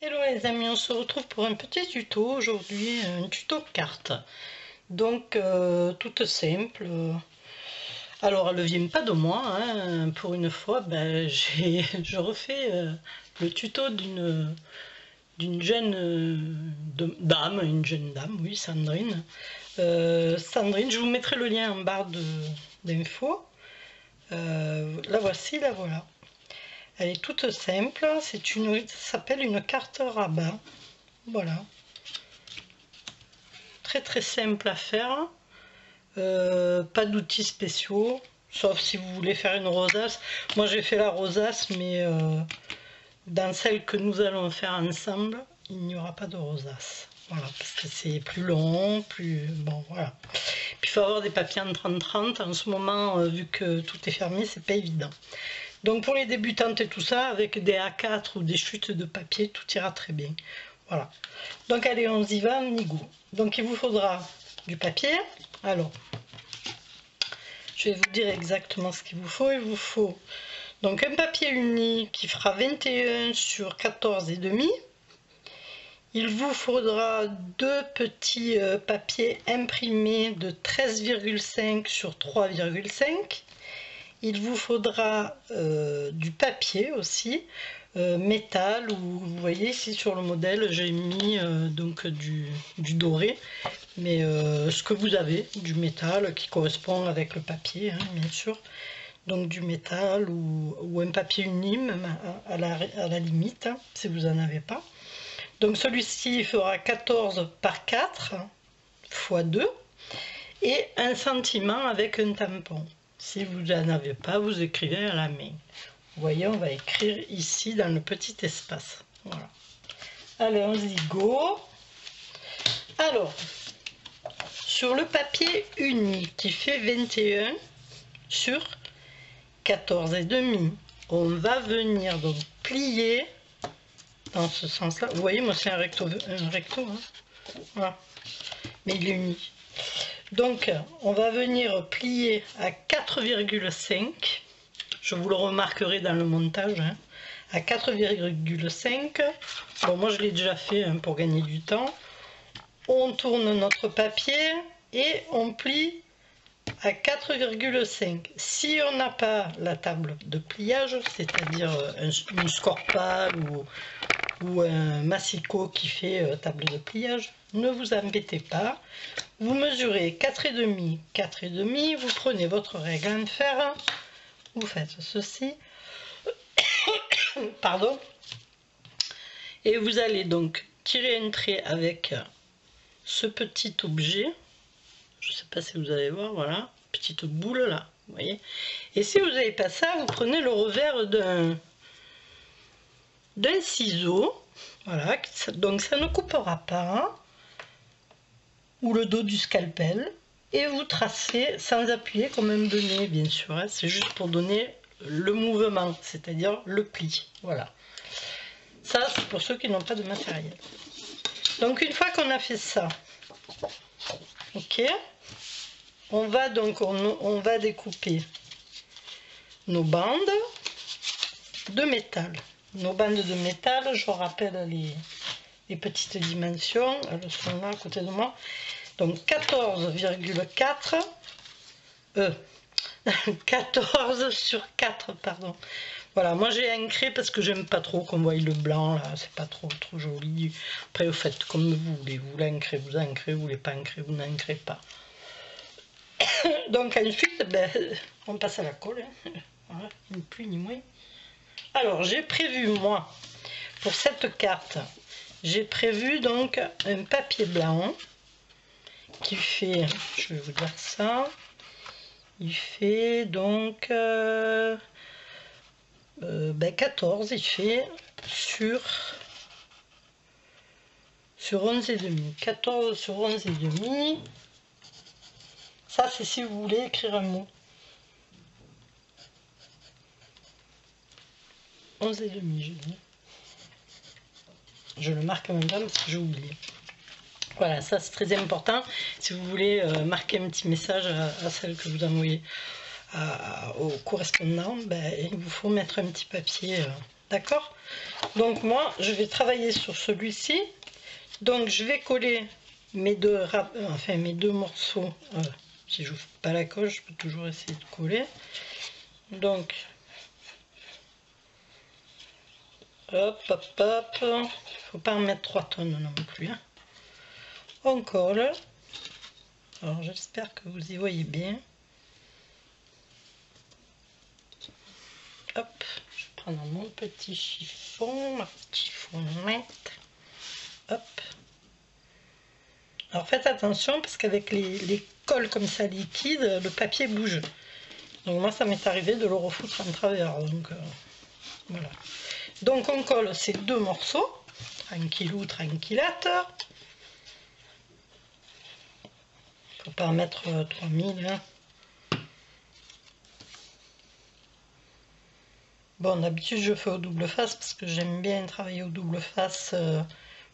Hello les amis, on se retrouve pour un petit tuto aujourd'hui, un tuto carte. Donc toute simple. Alors elle ne vient pas de moi, hein. Pour une fois, je refais le tuto d'une jeune dame, une jeune dame, oui, Sandrine. Sandrine, je vous mettrai le lien en barre d'infos. La voici, la voilà. Elle est toute simple, ça s'appelle une carte rabat. Voilà. Très simple à faire. Pas d'outils spéciaux, sauf si vous voulez faire une rosace. Moi j'ai fait la rosace, mais dans celle que nous allons faire ensemble, il n'y aura pas de rosace. Voilà, parce que c'est plus long, plus... Bon, voilà. Puis il faut avoir des papiers en 30-30. En ce moment, vu que tout est fermé, c'est pas évident. Donc pour les débutantes et tout ça, avec des A4 ou des chutes de papier, tout ira très bien. Voilà. Donc allez, on y va, on y go. Donc il vous faudra du papier. Alors, je vais vous dire exactement ce qu'il vous faut. Il vous faut donc un papier uni qui fera 21 sur 14,5. Il vous faudra deux petits papiers imprimés de 13,5 sur 3,5. Il vous faudra du papier aussi, métal, ou vous voyez ici sur le modèle j'ai mis donc du doré, mais ce que vous avez, du métal qui correspond avec le papier, hein, bien sûr. Donc du métal ou un papier uni même à la limite, hein, si vous n'en avez pas. Donc celui-ci fera 14 par 4 x 2 et un sentiment avec un tampon. Si vous n'en avez pas, vous écrivez à la main. Vous voyez, on va écrire ici dans le petit espace. Voilà. Allez, on y go. Alors, sur le papier uni qui fait 21 sur 14,5, on va venir donc plier dans ce sens-là. Vous voyez, moi c'est un recto hein. Voilà. Mais il est uni. Donc, on va venir plier à 4,5. Je vous le remarquerai dans le montage. Hein, à 4,5. Bon, moi je l'ai déjà fait hein, pour gagner du temps. On tourne notre papier et on plie à 4,5. Si on n'a pas la table de pliage, c'est-à-dire une scorpale ou un massicot qui fait table de pliage, ne vous embêtez pas. Vous mesurez 4,5, 4,5, vous prenez votre règle en fer, vous faites ceci, pardon, et vous allez donc tirer un trait avec ce petit objet, je ne sais pas si vous allez voir, voilà, petite boule là, vous voyez, et si vous n'avez pas ça, vous prenez le revers d'un ciseau, voilà, donc ça ne coupera pas, ou le dos du scalpel, et vous tracez sans appuyer comme un bonnet, bien sûr, hein, c'est juste pour donner le mouvement, c'est-à-dire le pli, voilà. Ça, c'est pour ceux qui n'ont pas de matériel. Donc une fois qu'on a fait ça, ok, on va donc on va découper nos bandes de métal. Nos bandes de métal, je vous rappelle les petites dimensions, elles sont là à côté de moi. Donc 14,4 14 sur 4, pardon. Voilà, moi j'ai ancré parce que j'aime pas trop qu'on voie le blanc là, c'est pas trop joli. Après vous faites comme vous voulez, vous l'ancrez, vous voulez pas ancrer, vous n'ancrez pas. Donc ensuite, on passe à la colle, hein. Voilà, ni plus ni moins. Alors j'ai prévu moi, pour cette carte, j'ai prévu donc un papier blanc qui fait, je vais vous dire ça, il fait donc 14, il fait sur 11,5. 14 sur 11,5. Ça, c'est si vous voulez écrire un mot. 11,5, je dis. Je le marque en même temps parce que j'ai oublié. Voilà, ça c'est très important. Si vous voulez marquer un petit message à celle que vous envoyez au correspondant, il vous faut mettre un petit papier d'accord? Donc moi je vais travailler sur celui-ci, donc je vais coller mes deux morceaux. Si je n'ouvre pas la colle, je peux toujours essayer de coller. Donc hop hop hop, faut pas en mettre 3 tonnes non plus, hein. On colle. Alors j'espère que vous y voyez bien. Hop, je vais prendre mon petit chiffon, ma petite chiffonnette. Hop. Alors faites attention parce qu'avec les colles comme ça liquides, le papier bouge. Donc moi ça m'est arrivé de le refoutre en travers. Donc voilà. Donc on colle ces deux morceaux, tranquillou, tranquillate. Faut pas en mettre 3000. Hein. Bon, d'habitude je fais au double face parce que j'aime bien travailler au double face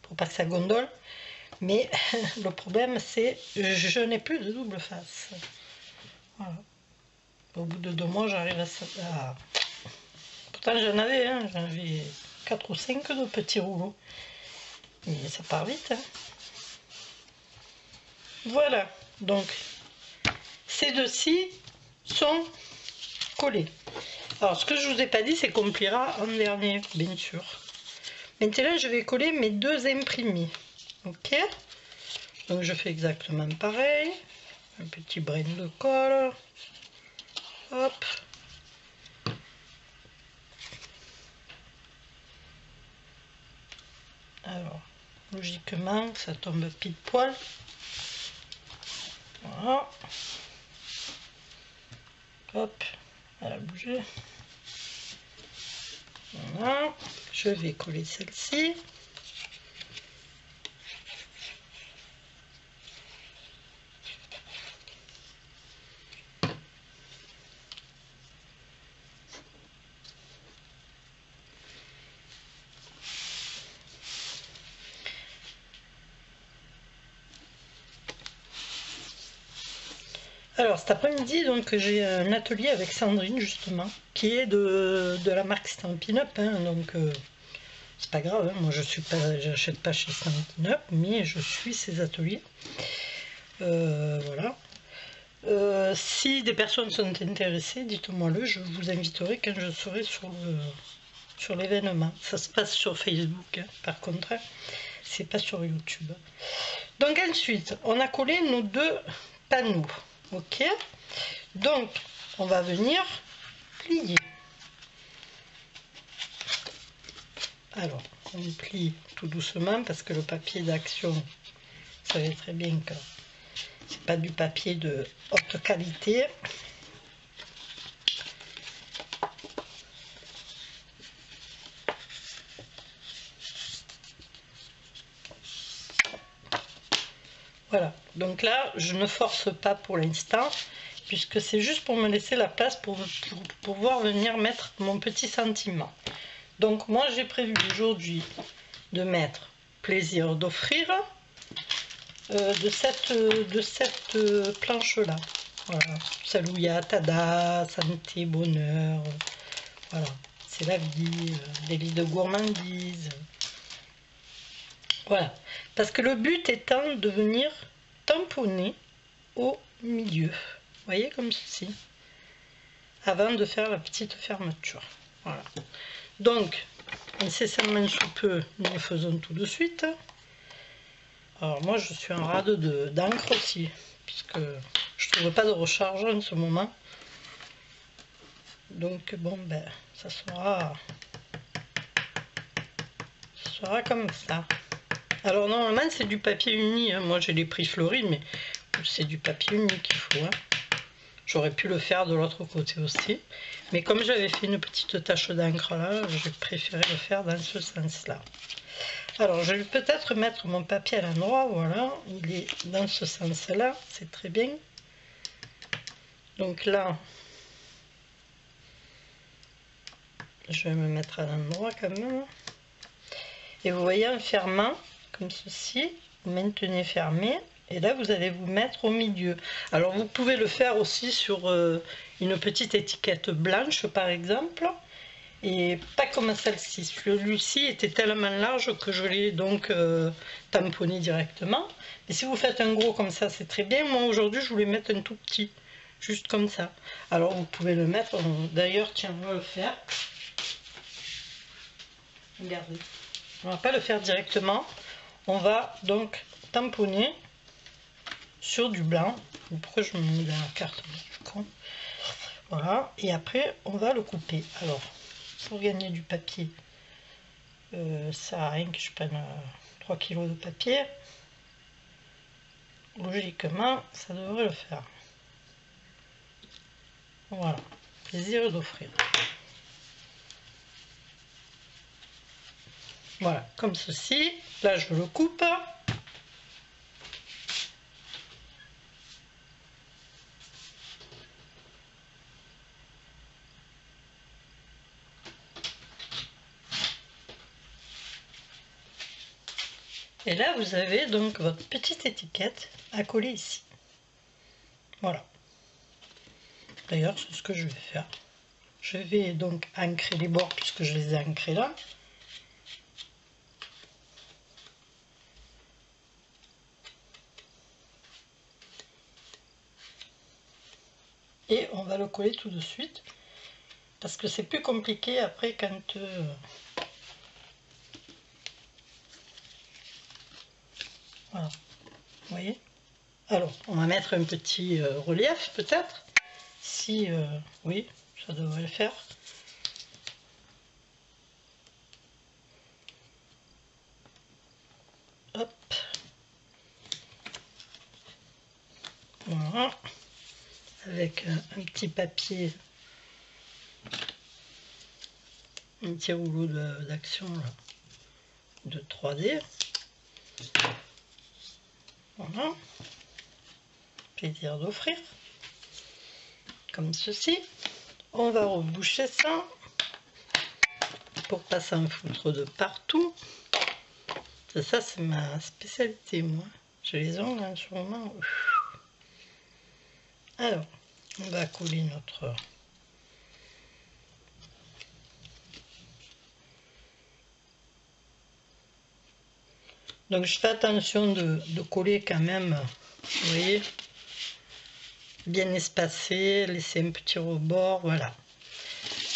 pour pas que ça gondole. Mais le problème c'est que je n'ai plus de double face. Voilà. Au bout de 2 mois j'arrive à... Pourtant j'en avais, hein, j'en avais 4 ou 5 de petits rouleaux. Mais ça part vite. Hein. Voilà, donc ces deux-ci sont collés. Alors ce que je vous ai pas dit, c'est qu'on pliera en dernier, bien sûr. Maintenant je vais coller mes deux imprimés. Ok, donc je fais exactement pareil. Un petit brin de colle. Hop. Alors, logiquement, ça tombe pile poil. Voilà. Hop, elle a bougé. Voilà. Je vais coller celle-ci. Alors cet après-midi, donc j'ai un atelier avec Sandrine justement, qui est de la marque Stampin' Up, hein, donc c'est pas grave, hein, moi j'achète pas chez Stampin' Up, mais je suis ses ateliers. Voilà. Si des personnes sont intéressées, dites-moi le, je vous inviterai quand je serai sur l'événement. Ça se passe sur Facebook, hein, par contre, hein, c'est pas sur YouTube. Donc ensuite, on a collé nos deux panneaux. Ok, donc on va venir plier. Alors on plie tout doucement parce que le papier d'action, vous savez très bien que c'est pas du papier de haute qualité. Voilà, donc là je ne force pas pour l'instant puisque c'est juste pour me laisser la place pour pouvoir venir mettre mon petit sentiment. Donc moi j'ai prévu aujourd'hui de mettre plaisir d'offrir de cette planche là. Voilà, celle où il y a tada, santé, bonheur, voilà, c'est la vie, des vies de gourmandise. Voilà, parce que le but étant de venir tamponner au milieu, vous voyez, comme ceci, avant de faire la petite fermeture. Voilà, donc incessamment sous peu, nous le faisons tout de suite. Alors moi je suis en rade d'encre aussi, puisque je ne trouve pas de recharge en ce moment. Donc bon, ben ça sera comme ça. Alors normalement c'est du papier uni, hein. Moi j'ai les prix fleuris, mais c'est du papier uni qu'il faut. Hein. J'aurais pu le faire de l'autre côté aussi, mais comme j'avais fait une petite tache d'encre là, j'ai préféré le faire dans ce sens là. Alors je vais peut-être mettre mon papier à l'endroit, voilà, il est dans ce sens là, c'est très bien. Donc là, je vais me mettre à l'endroit quand même. Et vous voyez, en fermant, comme ceci, vous maintenez fermé, et là vous allez vous mettre au milieu. Alors vous pouvez le faire aussi sur une petite étiquette blanche par exemple, et pas comme celle-ci. Celui-ci était tellement large que je l'ai donc tamponné directement. Mais si vous faites un gros comme ça, c'est très bien. Moi aujourd'hui, je voulais mettre un tout petit, juste comme ça. Alors vous pouvez le mettre, d'ailleurs, tiens, on va le faire. Regardez, on va pas le faire directement. On va donc tamponner sur du blanc. Pourquoi je me mets dans la carte, je suis con. Voilà, et après on va le couper. Alors, pour gagner du papier, ça sert à rien que je prenne 3 kg de papier. Logiquement, ça devrait le faire. Voilà, plaisir d'offrir. Voilà, comme ceci. Là, je le coupe. Et là, vous avez donc votre petite étiquette à coller ici. Voilà. D'ailleurs, c'est ce que je vais faire. Je vais donc ancrer les bords puisque je les ai ancrés là. Et on va le coller tout de suite parce que c'est plus compliqué après quand voilà, vous voyez. Alors on va mettre un petit relief peut-être, si oui, ça devrait le faire. Hop, voilà, avec un petit papier, un petit rouleau d'action de 3D. Voilà, plaisir d'offrir, comme ceci. On va reboucher ça pour pas s'en foutre de partout. Ça c'est ma spécialité, moi. J'ai les ongles en ce moment. Alors, on va coller notre... Donc je fais attention de coller quand même, vous voyez, bien espacé, laisser un petit rebord, voilà.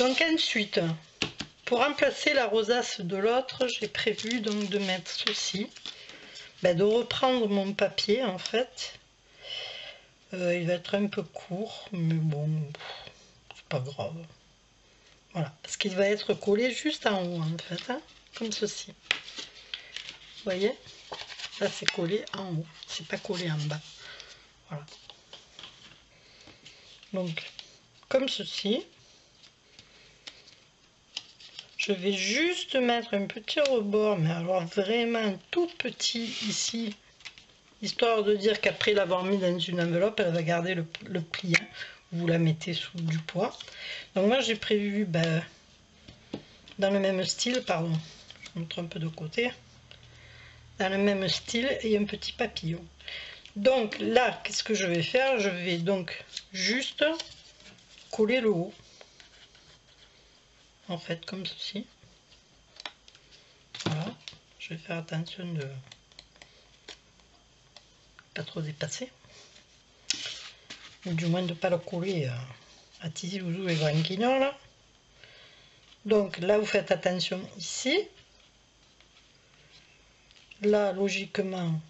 Donc ensuite, pour remplacer la rosace de l'autre, j'ai prévu donc de mettre ceci, de reprendre mon papier en fait. Il va être un peu court, mais bon, c'est pas grave. Voilà, parce qu'il va être collé juste en haut en fait, hein, comme ceci. Vous voyez, là c'est collé en haut, c'est pas collé en bas. Voilà. Donc, comme ceci. Je vais juste mettre un petit rebord, mais alors vraiment tout petit ici, histoire de dire qu'après l'avoir mis dans une enveloppe, elle va garder le pli. Hein. Vous la mettez sous du poids. Donc moi j'ai prévu dans le même style, pardon, je montre un peu de côté, dans le même style et un petit papillon. Donc là, qu'est-ce que je vais faire? Je vais donc juste coller le haut. En fait, comme ceci. Voilà. Je vais faire attention de pas trop dépasser. Ou du moins de ne pas le coller à Tizi Louzou et Grand Guignol. Donc là, vous faites attention ici. Là, logiquement,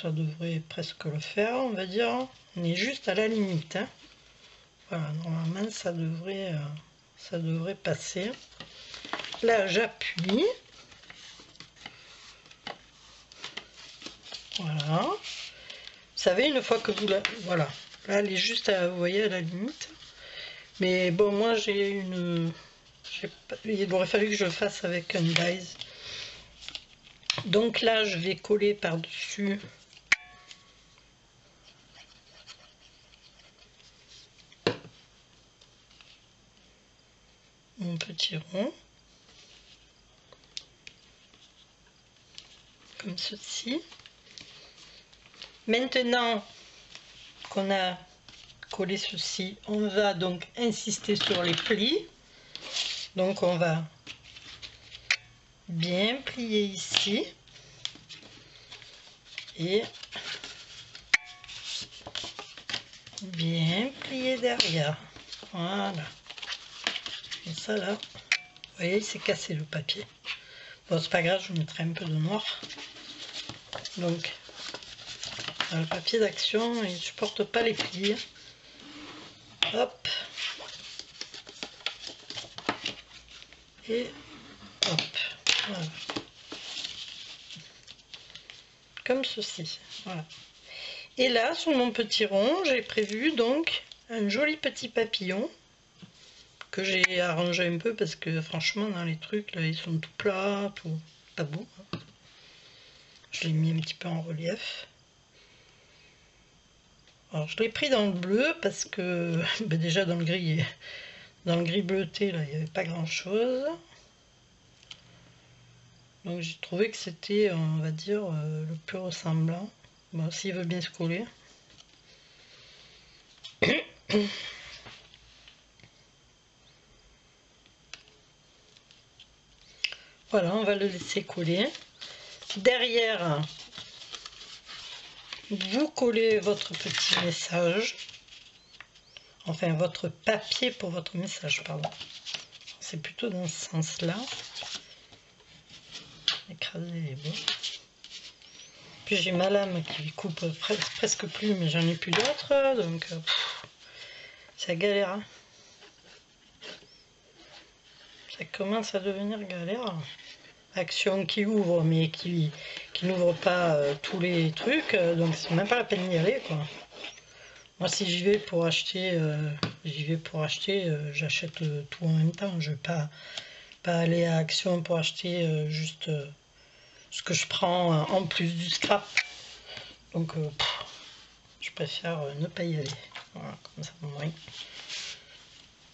ça devrait presque le faire, on va dire. On est juste à la limite. Hein. Voilà, normalement, ça devrait passer. Là, j'appuie. Voilà. Vous savez, une fois que vous la... Voilà. Là, elle est juste, vous voyez, à la limite. Mais bon, moi, j'ai une... Il aurait fallu que je le fasse avec un dies. Donc là, je vais coller par-dessus. Mon petit rond. Comme ceci. Maintenant qu'on a collé ceci, on va donc insister sur les plis. Donc on va bien plier ici et bien plier derrière. Voilà. Et ça là, vous voyez, il s'est cassé le papier. Bon, c'est pas grave, je mettrai un peu de noir. Donc, le papier d'action, il ne supporte pas les plis. Hop. Et hop. Voilà. Comme ceci. Voilà. Et là, sur mon petit rond, j'ai prévu donc un joli petit papillon que j'ai arrangé un peu parce que franchement, dans les trucs, là, ils sont tout plats, tout pas beau. Je l'ai mis un petit peu en relief. Alors, je l'ai pris dans le bleu parce que ben déjà dans le gris bleuté, là, il n'y avait pas grand chose. Donc j'ai trouvé que c'était, on va dire, le plus ressemblant. Bon, s'il veut bien se coller. Voilà, on va le laisser coller. Derrière, vous collez votre petit message. Enfin, votre papier pour votre message, pardon. C'est plutôt dans ce sens-là. Écraser les bouts. Puis j'ai ma lame qui coupe presque plus, mais j'en ai plus d'autres, donc ça galère. Hein. Ça commence à devenir galère. Action qui ouvre, mais qui n'ouvre pas tous les trucs, donc c'est même pas la peine d'y aller, quoi. Moi, si j'y vais pour acheter, j'achète tout en même temps. Je vais pas aller à Action pour acheter juste ce que je prends en plus du scrap. Donc, je préfère ne pas y aller. Voilà, comme ça, oui.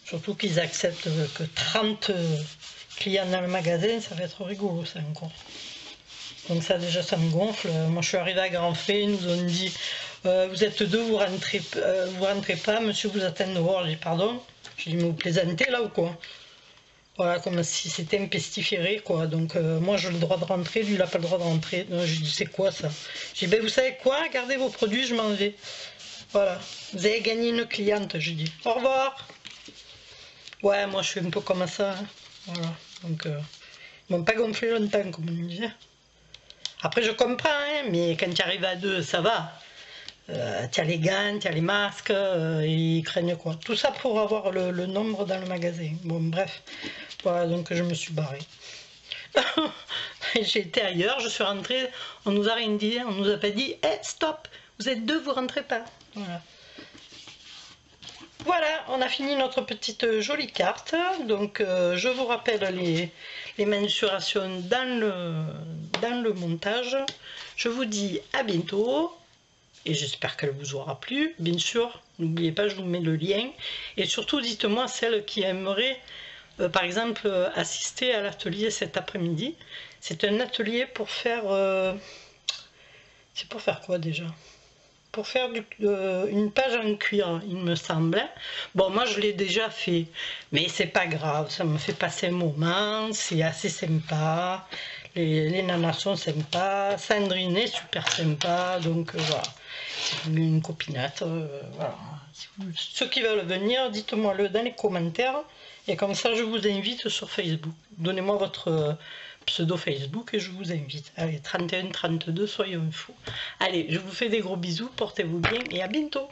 Surtout qu'ils acceptent que 30 clients dans le magasin, ça va être rigolo, ça encore. Donc ça, déjà, ça me gonfle. Moi, je suis arrivée à Grand Frais, ils nous ont dit vous êtes deux, vous rentrez pas, monsieur vous attend dehors. J'ai dit pardon. J'ai dit mais vous plaisantez là ou quoi? Voilà, comme si c'était un pestiféré, quoi. Donc moi j'ai le droit de rentrer, lui il n'a pas le droit de rentrer. J'ai dit c'est quoi ça? J'ai dit ben vous savez quoi, gardez vos produits, je m'en vais. Voilà, vous avez gagné une cliente, j'ai dit au revoir. Ouais, moi je suis un peu comme ça. Hein. Voilà, donc ils m'ont pas gonflé longtemps, comme on disait. Après je comprends, hein, mais quand tu arrives à deux, ça va. Tu as les gants, tu as les masques, ils craignent quoi. Tout ça pour avoir le nombre dans le magasin. Bon, bref, voilà, donc je me suis barrée. J'ai été ailleurs, je suis rentrée, on nous a rien dit, on nous a pas dit hey, stop, vous êtes deux, vous rentrez pas. Voilà. Voilà, on a fini notre petite jolie carte. Donc, je vous rappelle les mensurations dans le montage. Je vous dis à bientôt. Et j'espère qu'elle vous aura plu, bien sûr. N'oubliez pas, je vous mets le lien. Et surtout, dites-moi celles qui aimeraient, par exemple, assister à l'atelier cet après-midi. C'est un atelier pour faire... c'est pour faire quoi déjà? Pour faire une page en cuir, il me semble. Bon, moi, je l'ai déjà fait. Mais c'est pas grave, ça me fait passer un moment. C'est assez sympa. Les nanas sont sympas. Sandrine est super sympa. Donc, voilà. Une copinette, voilà. Ceux qui veulent venir, dites-moi-le dans les commentaires et comme ça je vous invite sur Facebook. Donnez-moi votre pseudo Facebook et je vous invite. Allez, 31 32, soyons fous. Allez, je vous fais des gros bisous, portez-vous bien et à bientôt.